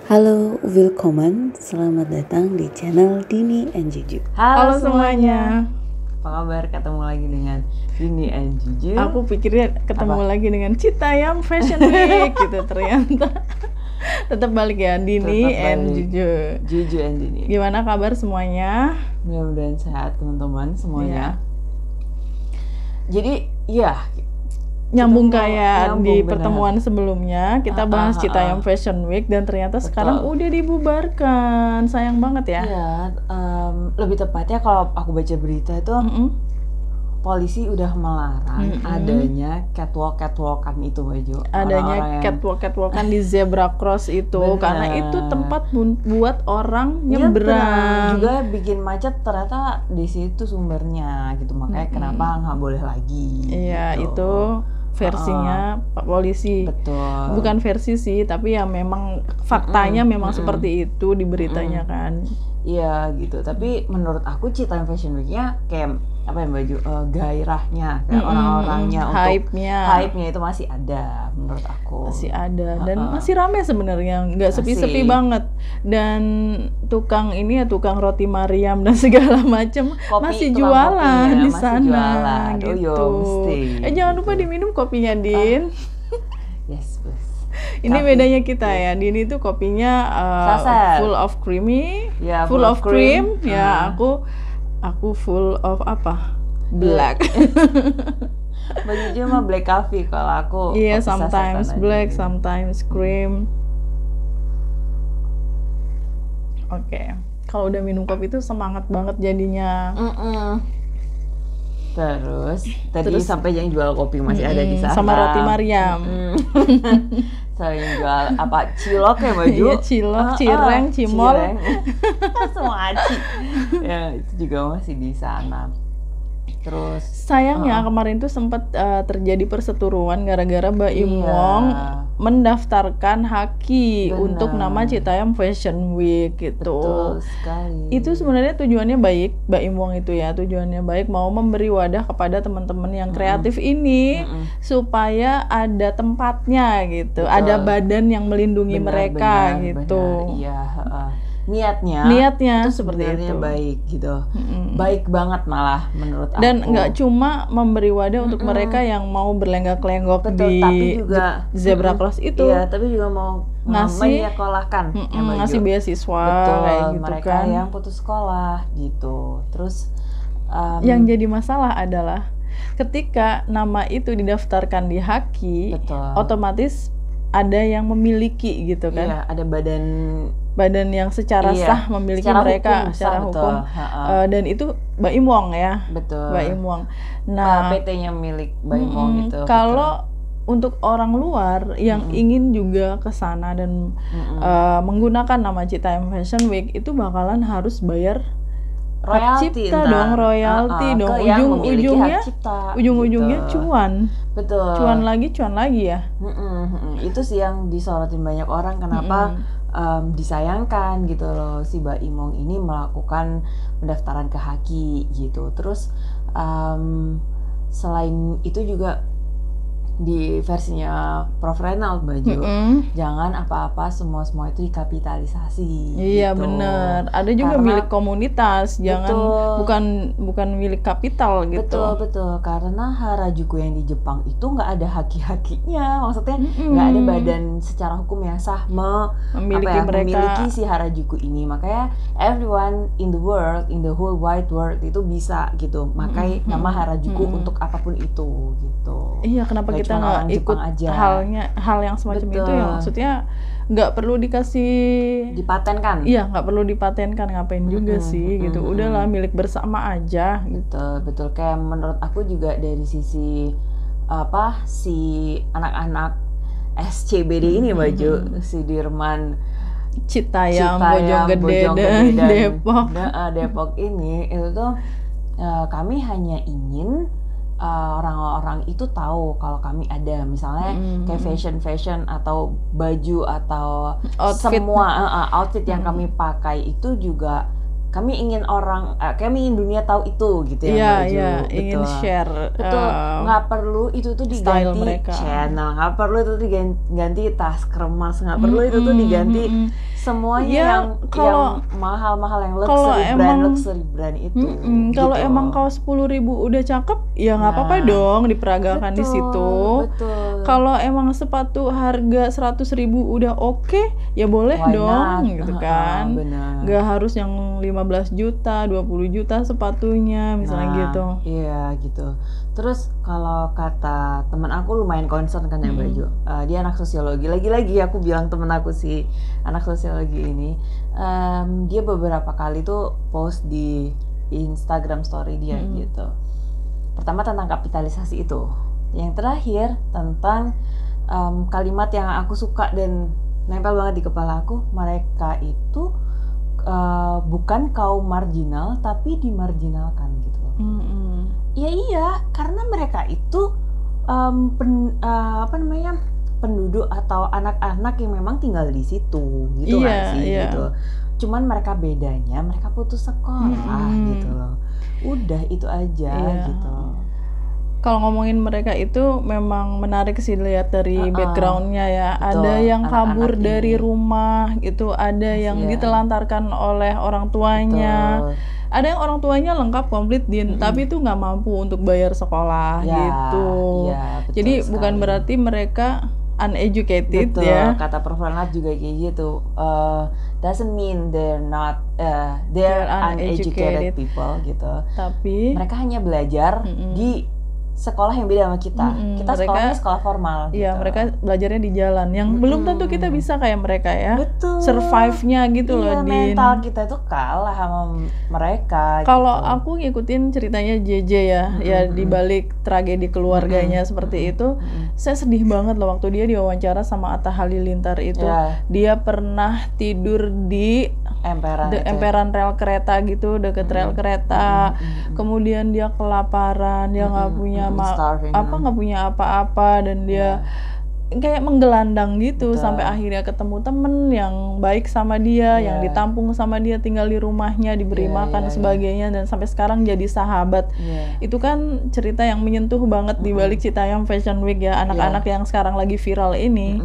Halo, willkommen, selamat datang di channel Dini and Juju. Halo semuanya. Apa kabar? Ketemu lagi dengan Dini and Juju. Aku pikirnya ketemu lagi dengan Citayam Fashion Week gitu, ternyata tetap balik ya, Dini and Juju. Juju and Dini. Gimana kabar semuanya? Mudah-mudahan sehat teman-teman semuanya. Iya. Jadi nyambung kayak di bener. pertemuan sebelumnya kita bahas Citayam Fashion Week dan ternyata sekarang udah dibubarkan. Sayang banget ya. Iya, lebih tepatnya kalau aku baca berita itu polisi udah melarang adanya catwalkan itu, Baju. Adanya catwalkan di zebra cross itu. Bener. Karena itu tempat buat orang nyebrang. Juga bikin macet, ternyata di situ sumbernya gitu. Makanya kenapa nggak boleh lagi. Iya, gitu. itu versinya Pak Polisi. Betul. Bukan versi sih, tapi ya memang faktanya memang seperti itu di beritanya kan. Iya gitu. Tapi menurut aku Citayam Fashion Week-nya kayak apa ya, Baju, gairahnya kayak orang-orangnya untuk hype-nya itu masih ada menurut aku. Masih ada dan masih ramai sebenarnya, nggak sepi-sepi banget. Dan tukang roti Mariam dan segala macam masih jualan di sana gitu. Jangan lupa diminum kopinya, Din. Yes, please. Ini bedanya kita ya, Dini tuh kopinya full of creamy, full of cream. Ya, aku full of apa? Black. Baju mah black coffee kalau aku. Iya, sometimes black, sometimes cream. Oke. Kalau udah minum kopi itu semangat banget jadinya. Terus sampai yang jual kopi masih ada di sana. Sama roti Mariam. Saya yang jual apa, cilok ya, Baju? Iya, cilok, cireng, cimol. Semua aci. Ya, itu juga masih di sana. Terus sayangnya kemarin tuh sempat terjadi perseteruan gara-gara Mbak Im Wong mendaftarkan haki untuk nama Citayam Fashion Week gitu. Betul sekali. Itu sebenarnya tujuannya baik, Mbak Im Wong itu ya, tujuannya baik, mau memberi wadah kepada teman-teman yang kreatif ini supaya ada tempatnya gitu. Betul. Ada badan yang melindungi mereka gitu. Iya, niatnya itu seperti itu, baik gitu. Baik banget malah menurut aku. Dan nggak cuma memberi wadah untuk mereka yang mau berlenggak-lenggok di tapi juga zebra cross itu. Iya, tapi juga mau menyekolahkan ngasih beasiswa. Betul, kayak gitu mereka kan, yang putus sekolah gitu. Terus yang jadi masalah adalah ketika nama itu didaftarkan di haki, otomatis ada yang memiliki gitu kan. Iya, ada badan yang secara sah memiliki mereka secara hukum. Dan itu Mbak Im Wong ya. Betul. Mbak Im Wong. Nah, PT-nya milik Mbak Im Wong gitu. Kalau untuk orang luar yang ingin juga ke sana dan menggunakan nama Citayam Fashion Week itu bakalan harus bayar hak cipta dong, royalti dong. Ujung-ujungnya gitu. Cuan. Betul. Cuan lagi ya. Itu sih yang disorotin banyak orang, kenapa disayangkan gitu loh si Mbak Im Wong ini melakukan pendaftaran ke haki gitu. Terus selain itu juga di versinya Prof Renald, Baju, jangan apa-apa semua itu dikapitalisasi. Iya, gitu. Bener. Ada juga milik komunitas, jangan bukan milik kapital gitu. Betul. Karena Harajuku yang di Jepang itu nggak ada haki-hakinya, maksudnya nggak ada badan secara hukum yang sah memiliki si Harajuku ini. Makanya everyone in the world, in the whole wide world itu bisa gitu makai nama Harajuku untuk apapun itu gitu. Iya, kenapa kita nggak ikut hal yang semacam itu ya, maksudnya nggak perlu dipatenkan. Iya, nggak perlu dipatenkan, ngapain juga sih gitu. Udahlah, milik bersama aja. Betul. Kayak menurut aku juga dari sisi si anak-anak SCBD ini, Baju, si Dirman Citayam Bojonggede dan Depok ini itu tuh kami hanya ingin orang-orang itu tahu kalau kami ada, misalnya kayak fashion atau baju atau outfit. Semua outfit yang kami pakai itu juga kami ingin dunia tahu itu gitu ya. Iya, ingin share. Betul, nggak perlu itu tuh diganti channel, nggak perlu itu diganti tas kremas, nggak perlu itu tuh diganti semuanya Ya, yang kalau mahal-mahal, yang kalau emang luxury brand itu. kalau gitu. emang kaos 10.000 udah cakep, ya nggak apa-apa dong diperagakan di situ. Betul. Kalau emang sepatu harga 100.000 udah oke, ya boleh Why dong, not? gitu kan. Benar. Nggak harus yang 15 juta, 20 juta sepatunya, misalnya gitu. Iya gitu. Terus kalau kata teman aku lumayan concern kan ya Baju. Dia anak sosiologi. Lagi-lagi aku bilang temen aku sih anak sosiologi ini. Dia beberapa kali tuh post di Instagram story dia gitu. Pertama tentang kapitalisasi itu. Yang terakhir tentang kalimat yang aku suka dan nempel banget di kepala aku. Mereka itu bukan kaum marginal tapi dimarginalkan gitu loh. Iya, karena mereka itu penduduk atau anak-anak yang memang tinggal di situ gitu kan sih gitu. Cuman mereka bedanya mereka putus sekolah gitu loh. Udah itu aja gitu. Kalau ngomongin mereka itu memang menarik sih lihat dari backgroundnya ya. Betul, ada yang kabur anak-anak dari rumah gitu, ada yang ditelantarkan oleh orang tuanya. Betul. Ada yang orang tuanya lengkap komplit tapi itu nggak mampu untuk bayar sekolah gitu. Jadi sekali. Bukan berarti mereka uneducated. Betul, ya. Kata Prof. Renat juga kayak gitu. Doesn't mean they're uneducated people gitu. Tapi mereka hanya belajar di sekolah yang beda sama kita. Kita sekolahnya sekolah formal. Iya, gitu. Mereka belajarnya di jalan. Yang belum tentu kita bisa kayak mereka ya. Betul. Survive-nya gitu loh, Din. Mental kita tuh kalah sama mereka. Kalau aku ngikutin ceritanya JJ ya, ya di balik tragedi keluarganya seperti itu, saya sedih banget loh waktu dia diwawancara sama Atta Halilintar itu. Dia pernah tidur di emperan rel kereta gitu, deket rel kereta. Kemudian dia kelaparan, dia nggak punya nggak punya apa-apa dan dia kayak menggelandang gitu. Betul. Sampai akhirnya ketemu temen yang baik sama dia, yang ditampung sama dia, tinggal di rumahnya, diberi makan sebagainya dan sampai sekarang jadi sahabat. Itu kan cerita yang menyentuh banget di balik Citayam Fashion Week ya, anak-anak yang sekarang lagi viral ini.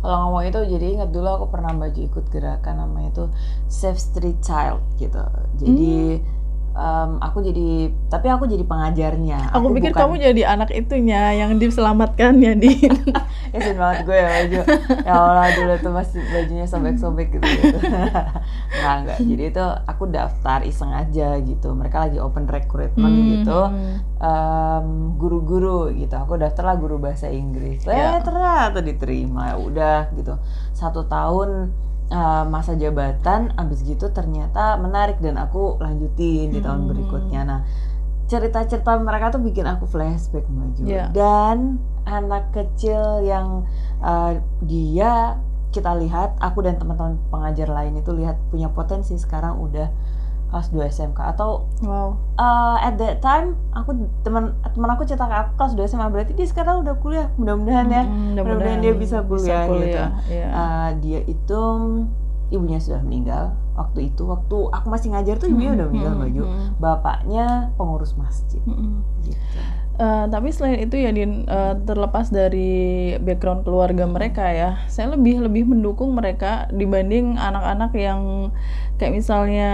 Kalau ngomong itu jadi ingat dulu aku pernah ikut gerakan namanya itu Save Street Child gitu. Jadi aku jadi pengajarnya. Aku pikir kamu jadi anak itunya yang diselamatkan ya, Din. Kasian banget gue ya Baju. Ya Allah, dulu tuh masih bajunya sobek-sobek gitu. Enggak. Jadi itu aku daftar iseng aja gitu. Mereka lagi open recruitment gitu. Guru-guru gitu. Aku daftar lah guru bahasa Inggris. Ternyata diterima. Ya udah gitu. 1 tahun masa jabatan, abis gitu ternyata menarik dan aku lanjutin di tahun berikutnya. Nah, cerita-cerita mereka tuh bikin aku flashback Maju. Dan anak kecil yang dia kita lihat, aku dan teman-teman pengajar lain itu lihat punya potensi, sekarang udah kelas 2 SMK atau at that time teman aku cetak aku kelas 2 SMA, berarti dia sekarang udah kuliah. Mudah-mudahan ya. Mudah-mudahan dia bisa kuliah gitu. Dia itu ibunya sudah meninggal waktu aku masih ngajar tuh ibunya udah meninggal Baju. Bapaknya pengurus masjid. Gitu. Tapi selain itu ya Din, terlepas dari background keluarga mereka ya, saya lebih mendukung mereka dibanding anak-anak yang kayak misalnya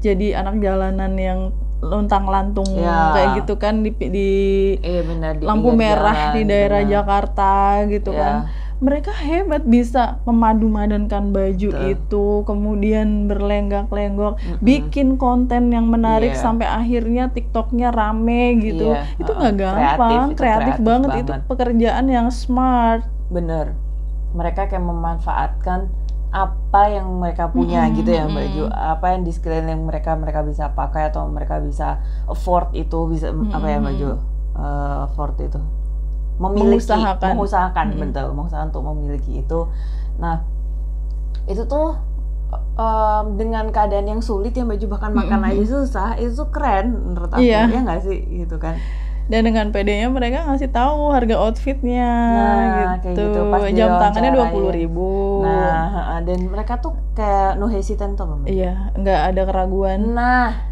jadi anak jalanan yang lontang-lantung kayak gitu kan di lampu merah di daerah Jakarta gitu kan. Mereka hebat, bisa memadu-madankan baju itu, kemudian berlenggak-lenggok, bikin konten yang menarik sampai akhirnya TikToknya rame gitu. Itu nggak gampang, kreatif banget. Itu pekerjaan yang smart. Bener, mereka kayak memanfaatkan apa yang mereka punya gitu ya Baju, apa yang di sekeliling mereka bisa pakai atau mereka bisa afford itu, bisa apa ya Baju, afford itu mengusahakan betul, mengusahakan untuk memiliki itu. Nah, itu tuh dengan keadaan yang sulit ya Baju, bahkan makan aja susah, itu tuh keren menurut aku. Ya nggak sih gitu kan. Dan dengan PD-nya mereka ngasih tahu harga outfitnya gitu. Pas jam tangannya 20.000. Nah, dan mereka tuh kayak no hesitant tuh. Iya, nggak ada keraguan. Nah,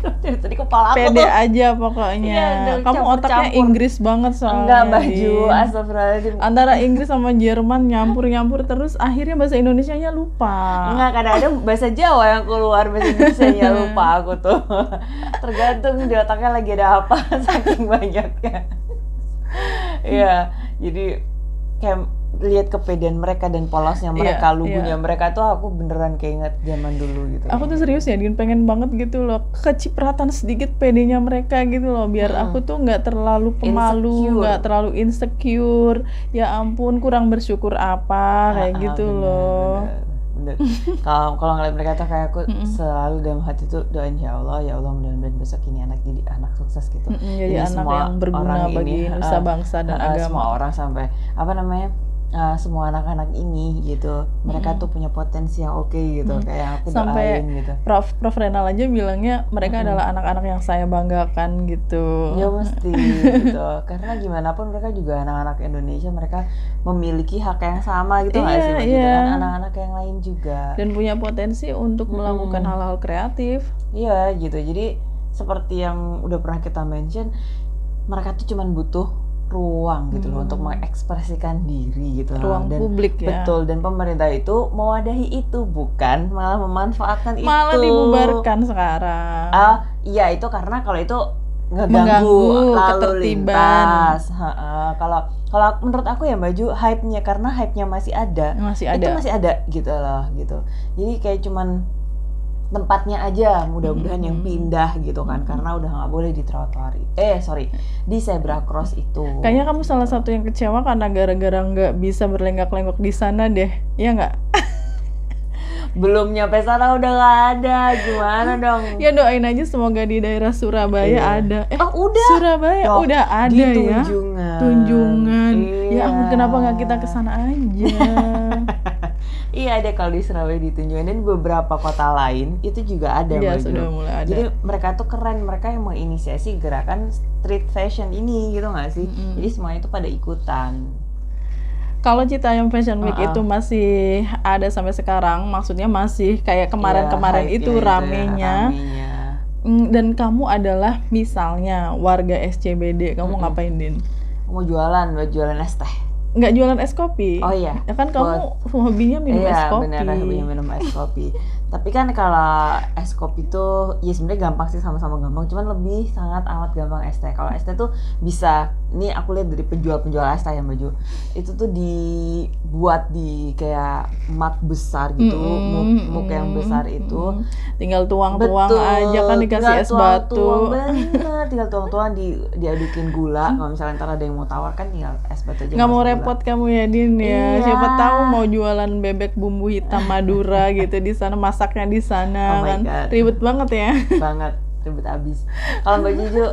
Dari tadi kepala aku pede tuh aja pokoknya. Iya, Kamu otaknya Inggris banget soalnya. Enggak baju, astagfirullahaladzim. Antara Inggris sama Jerman nyampur terus akhirnya bahasa Indonesianya lupa. Enggak, kadang-kadang bahasa Jawa yang keluar, bahasa Indonesianya lupa aku tuh. Tergantung di otaknya lagi ada apa, saking banyaknya. Iya, jadi kayak lihat kepedean mereka dan polosnya mereka, lugunya mereka tuh aku beneran keinget zaman dulu gitu. Aku tuh serius ya, pengen banget gitu loh, kecipratan sedikit pedenya mereka gitu loh, biar aku tuh nggak terlalu pemalu, nggak terlalu insecure. Ya ampun, kurang bersyukur apa kayak gitu loh. Bener. Kalau ngeliat mereka tuh kayak aku selalu dalam hati tuh doain ya Allah mudah-mudahan besok ini anak jadi anak sukses gitu. Jadi anak semua yang berguna bagi nusa bangsa dan agama. Semua orang sampai semua anak-anak ini gitu, mereka tuh punya potensi yang oke gitu, kayak aku sampai doain gitu. Prof Renal aja bilangnya mereka adalah anak-anak yang saya banggakan gitu. Ya mesti gitu, karena gimana pun mereka juga anak-anak Indonesia, mereka memiliki hak yang sama gitu nggak sih dengan anak-anak yang lain juga. Dan punya potensi untuk melakukan hal-hal kreatif. Iya gitu, jadi seperti yang udah pernah kita mention, mereka tuh cuman butuh ruang gitu loh untuk mengekspresikan diri gitu, ruang dan publik ya. Betul, dan pemerintah itu mewadahi itu, bukan malah memanfaatkan itu. Malah dibubarkan sekarang. Iya, itu karena kalau itu ngeganggu lalu lintas. Kalau menurut aku ya Mbak, hype-nya, karena hype-nya masih ada. Itu masih ada gitu loh gitu. Jadi kayak cuman tempatnya aja mudah-mudahan yang pindah gitu kan, karena udah nggak boleh di trotoar di zebra cross itu. Kayaknya kamu salah satu yang kecewa karena gara-gara nggak bisa berlenggak-lenggok di sana deh, iya nggak? Belum nyampe sana udah nggak ada, gimana dong? Ya doain aja semoga di daerah Surabaya ada. Udah. Surabaya udah ada di ya. Tunjungan. Iya. Ya ampun, kenapa nggak kita kesana aja? Iya, ada kalau di Surabaya di Tunjungan, dan beberapa kota lain itu juga ada. Iya, sudah mulai ada. Jadi mereka tuh keren, mereka yang menginisiasi gerakan street fashion ini gitu nggak sih? Jadi semuanya itu pada ikutan. Kalau Citayam Fashion Week itu masih ada sampai sekarang, maksudnya masih kayak kemarin-kemarin itu ramenya. Dan kamu adalah misalnya warga SCBD, kamu ngapain, Din? Mau jualan es teh. Nggak jualan es kopi. Oh iya. Ya kan kamu hobinya minum es kopi. Iya, benar, hobinya minum es kopi. Tapi kan kalau es kopi tuh ya sebenarnya gampang sih, sama-sama gampang, cuman lebih sangat amat gampang es teh. Kalau es teh tuh bisa, ini aku lihat dari penjual es teh yang Baju, itu tuh dibuat di kayak mug besar gitu, mug yang besar itu. Tinggal tuang-tuang aja kan, dikasih es batu. Bener, tinggal tuang-tuang diadukin gula. Kalau misalnya ntar ada yang mau tawar kan tinggal es batu aja. Nggak mau repot kamu ya, Din ya. Iya. Siapa tahu mau jualan bebek bumbu hitam Madura gitu di sana, masaknya di sana. Oh kan God. Ribet banget ya. Banget, ribet abis. Kalau Mbak Juju,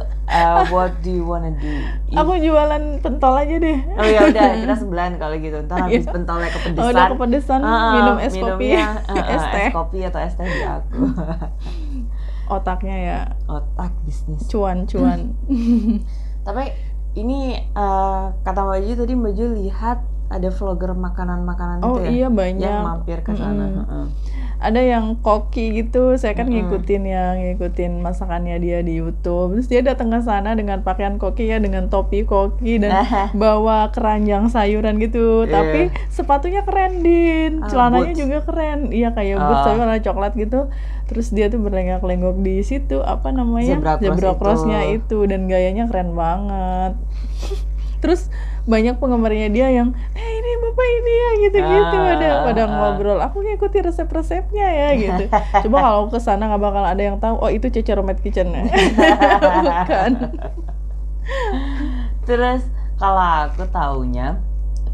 what do you wanna do? Aku jualan pentol aja deh. Oh ya udah, kita sebelahan kalau gitu. Ntar habis pentolnya kepedesan. Udah kepedesan, minum es kopi, es teh. Es kopi atau es teh di aku. Otaknya ya. Otak bisnis. Cuan. Tapi ini kata Mbak Juju tadi, Mbak Juju lihat ada vlogger makanan-makanan itu ya? Iya, banyak. Yang mampir ke sana. Ada yang koki gitu, saya kan ngikutin masakannya dia di YouTube. Terus dia datang ke sana dengan pakaian koki ya, dengan topi koki dan bawa keranjang sayuran gitu. Tapi sepatunya keren, Din. Celananya juga keren. Iya, kayak boots tapi warna coklat gitu. Terus dia tuh berlenggak-lenggok di situ, apa namanya? Zebra cross-nya itu, dan gayanya keren banget. Terus banyak penggemarnya dia yang ini bapak ini ya gitu-gitu, pada ngobrol, aku ngikuti resep-resepnya ya gitu. Coba kalau ke sana nggak bakal ada yang tahu, oh itu Cece Romet Kitchen. Bukan. Terus kalau aku taunya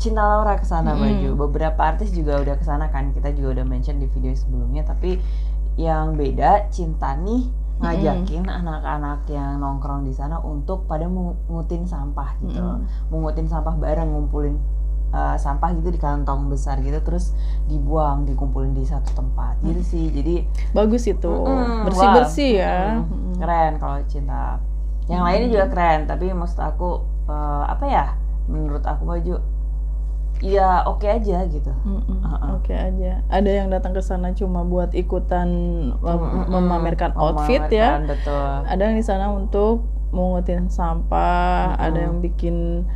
Cinta Laura kesana Baju. Beberapa artis juga udah kesana kan, kita juga udah mention di video sebelumnya. Tapi yang beda, Cinta nih ngajakin anak-anak yang nongkrong di sana untuk pada mengutin sampah gitu, mengutin sampah bareng, ngumpulin sampah gitu di kantong besar gitu, terus dibuang, dikumpulin di satu tempat gitu sih. Jadi bagus itu, bersih-bersih ya. Keren kalau Cinta. Yang lainnya juga keren, tapi maksud aku apa ya? Menurut aku Baju ya oke aja gitu. Oke aja. Ada yang datang ke sana cuma buat ikutan memamerkan outfit ya. Betul. Ada yang di sana untuk mengutin sampah, ada yang bikin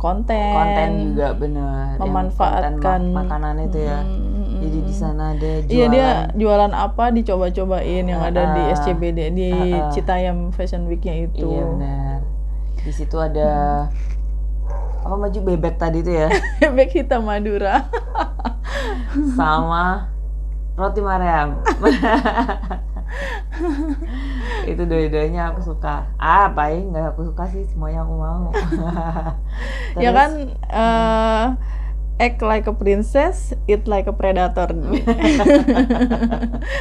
konten juga benar, memanfaatkan makanan itu ya. Jadi di sana ada jualan. Iya, dia jualan apa dicoba-cobain yang ada di SCBD di Citayam Fashion Week-nya itu. Iya benar. Di situ ada apa maju bebek tadi itu ya? Bebek hitam Madura. Sama roti Mariam. Itu dua-duanya aku suka. Paling nggak aku suka sih, semuanya aku mau. Ya kan, act like a princess, eat like a predator.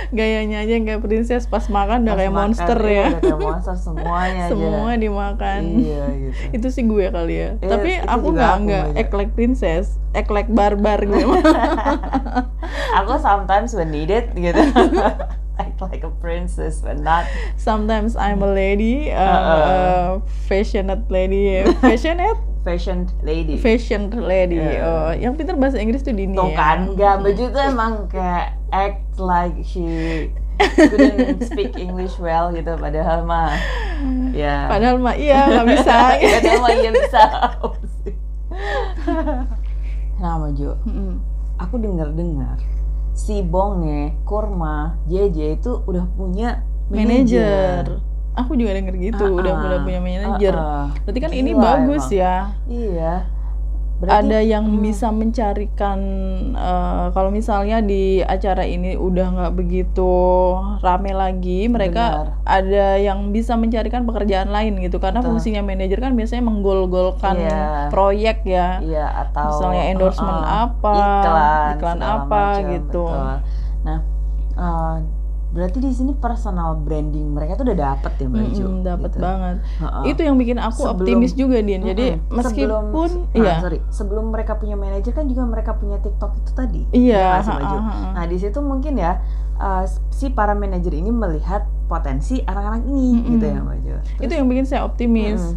Gayanya aja kayak princess, pas makan udah kayak monster ya. Udah kayak monster semuanya. Semua aja dimakan. Iya gitu. Itu sih gue kali ya. Tapi aku nggak act like princess, act like barbar gue. Aku sometimes when needed gitu. Act like a princess, but not. Sometimes I'm a lady, fashioned lady, Fashion lady. Yang pintar bahasa Inggris tuh Dini. Tuh kan, nggak baju tuh emang kayak act like she couldn't speak English well gitu, padahal mah ya. Padahal mah iya nggak bisa. Padahal mah iya bisa. Nah Maju, aku dengar si Bonge, Kurma, JJ itu udah punya manajer. Aku juga denger gitu, udah punya manajer. Berarti kan ini bagus emang. Ya. Iya. Berarti, ada yang bisa mencarikan, kalau misalnya di acara ini udah nggak begitu rame lagi, mereka ada yang bisa mencarikan pekerjaan lain gitu. Karena fungsinya manajer kan biasanya menggol-golkan proyek ya. Iya, atau misalnya endorsement apa, iklan apa macam, gitu. Betul. Nah, berarti di sini personal branding mereka tuh udah dapet ya Mbak Jo? Dapet gitu. Banget. Itu yang bikin aku optimis juga Din. Jadi meskipun sebelum mereka punya manajer kan juga mereka punya TikTok itu tadi. Iya. Nah di situ mungkin ya si para manajer ini melihat potensi anak-anak ini gitu ya Mbak Jo. Itu yang bikin saya optimis.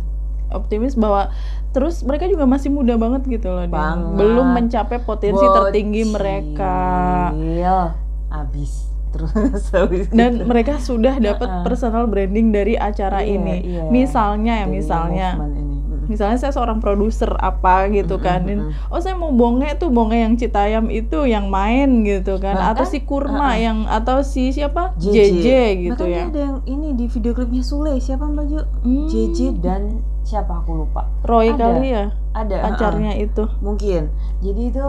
Optimis bahwa terus mereka juga masih muda banget gitu loh Din. Belum mencapai potensi tertinggi mereka. Abis. Dan mereka sudah dapat personal branding dari acara ini. Misalnya saya seorang produser apa gitu kan. Saya mau Bonge yang Citayam itu yang main gitu kan. Bahkan, atau si Kurma atau si siapa? JJ gitu ya. Bahkan ada yang ini di video klipnya Sule, siapa Mbak Jo? JJ dan siapa aku lupa. Roy kali ya. Ada pacarnya itu. Mungkin. Jadi itu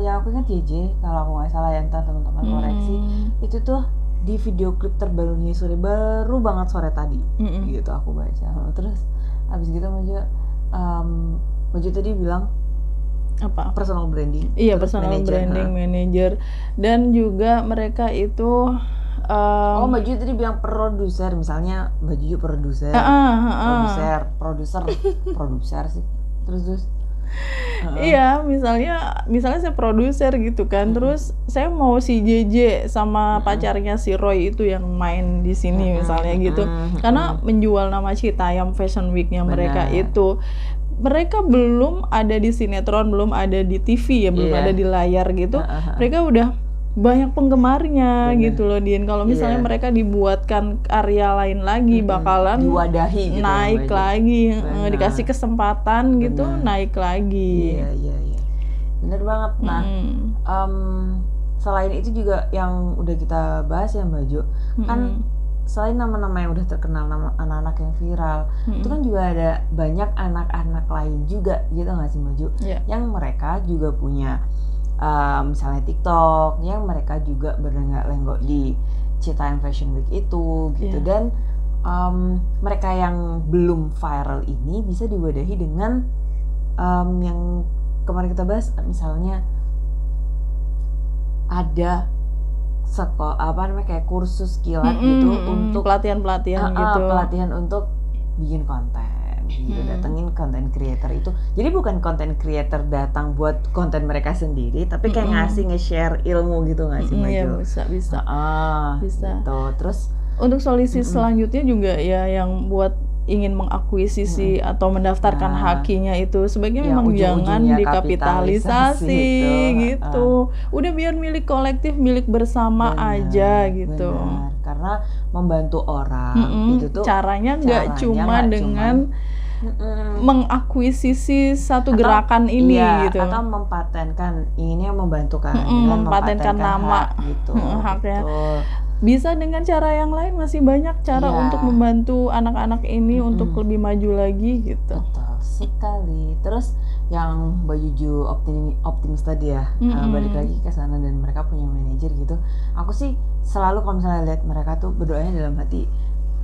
yang aku ingat JJ, kalau aku nggak salah ya, entar teman-teman koreksi. Itu tuh di video klip terbarunya Sule, baru banget sore tadi. Gitu aku baca. Terus abis gitu Maju tadi bilang apa? Personal branding. Iya, personal branding manager. Dan juga mereka itu Mbak Ju tadi bilang produser, misalnya Mbak Ju produser sih. Terus iya, misalnya saya produser gitu kan. Terus saya mau si JJ sama pacarnya si Roy itu yang main di sini misalnya gitu. Karena menjual nama Citayam Fashion Week-nya mereka itu. Mereka belum ada di sinetron, belum ada di TV ya, belum ada di layar gitu. Mereka udah banyak penggemarnya gitu loh Din. Kalau misalnya mereka dibuatkan karya lain lagi, bakalan diwadahi gitu, naik lagi, dikasih kesempatan gitu, naik lagi. Iya. Bener banget. Nah, selain itu juga yang udah kita bahas ya Mbak Jo, kan selain nama-nama yang udah terkenal, nama anak-anak yang viral, itu kan juga ada banyak anak-anak lain juga gitu nggak sih Mbak Jo? Yang mereka juga punya misalnya TikTok, yang mereka juga berlenggak-lenggok di Citayam Fashion Week itu gitu. Dan mereka yang belum viral ini bisa diwadahi dengan yang kemarin kita bahas, misalnya ada kayak kursus kilat gitu untuk pelatihan gitu, pelatihan untuk bikin konten gitu. Datengin content creator itu, jadi bukan content creator datang buat konten mereka sendiri, tapi kayak nge-share ilmu gitu nggak sih Mbak Jo? Iya, bisa gitu. Terus untuk solusi selanjutnya juga ya yang buat ingin mengakuisisi atau mendaftarkan hakinya itu, sebaiknya memang jangan dikapitalisasi gitu. Udah biar milik kolektif, milik bersama aja gitu. Benar. Karena membantu orang itu tuh caranya nggak cuma dengan mengakuisisi satu gerakan ini gitu. Atau mempatenkan, ini yang membantu kan dengan mempatenkan nama hak, gitu. Haknya. Bisa dengan cara yang lain, masih banyak cara untuk membantu anak-anak ini untuk lebih maju lagi gitu. Betul sekali. Terus yang Mbak Juju optimis tadi ya, balik lagi ke sana dan mereka punya manajer gitu. Aku sih selalu kalau misalnya lihat mereka tuh berdoanya dalam hati,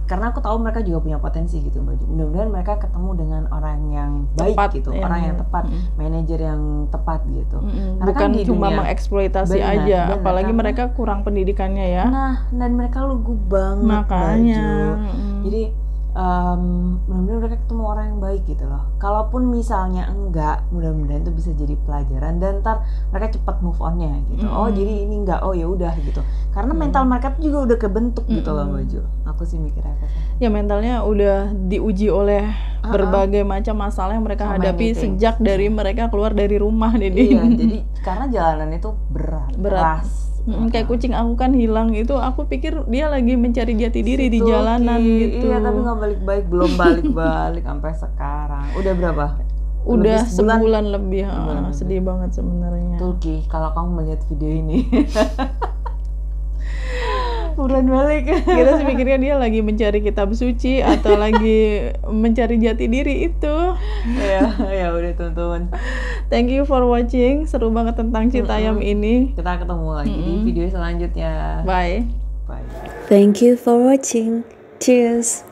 karena aku tahu mereka juga punya potensi gitu Mbak Juju. Mudah-mudahan mereka ketemu dengan orang yang baik tepat, gitu, orang yang tepat, manajer yang tepat gitu. Karena bukan kan cuma mengeksploitasi aja, apalagi mereka kurang pendidikannya ya. Nah, dan mereka lugu banget makanya. Jadi mudah-mudahan mereka ketemu orang yang baik gitu loh. Kalaupun misalnya enggak, mudah-mudahan itu bisa jadi pelajaran dan ntar mereka cepat move on-nya gitu. Oh jadi ini enggak, oh ya udah gitu. Karena mental mereka tuh juga udah kebentuk gitu loh Mbak Ju. Aku sih mikirnya ya mentalnya udah diuji oleh berbagai macam masalah yang mereka hadapi sejak dari mereka keluar dari rumah nih. Iya, jadi karena jalanan itu berat. Keras. Kayak kucing aku kan hilang itu, aku pikir dia lagi mencari jati diri di jalanan gitu. Iya, tapi nggak balik-balik, belum balik-balik sampai sekarang. Udah berapa? Udah sebulan lebih. Sedih banget sebenarnya. Tulki, kalau kamu melihat video ini. Buruan balik. Kita sih pikirnya dia lagi mencari kitab suci atau lagi mencari jati diri itu. Ya udah teman-teman. Thank you for watching. Seru banget tentang Citayam ini. Kita ketemu lagi di video selanjutnya. Bye. Bye. Thank you for watching. Cheers.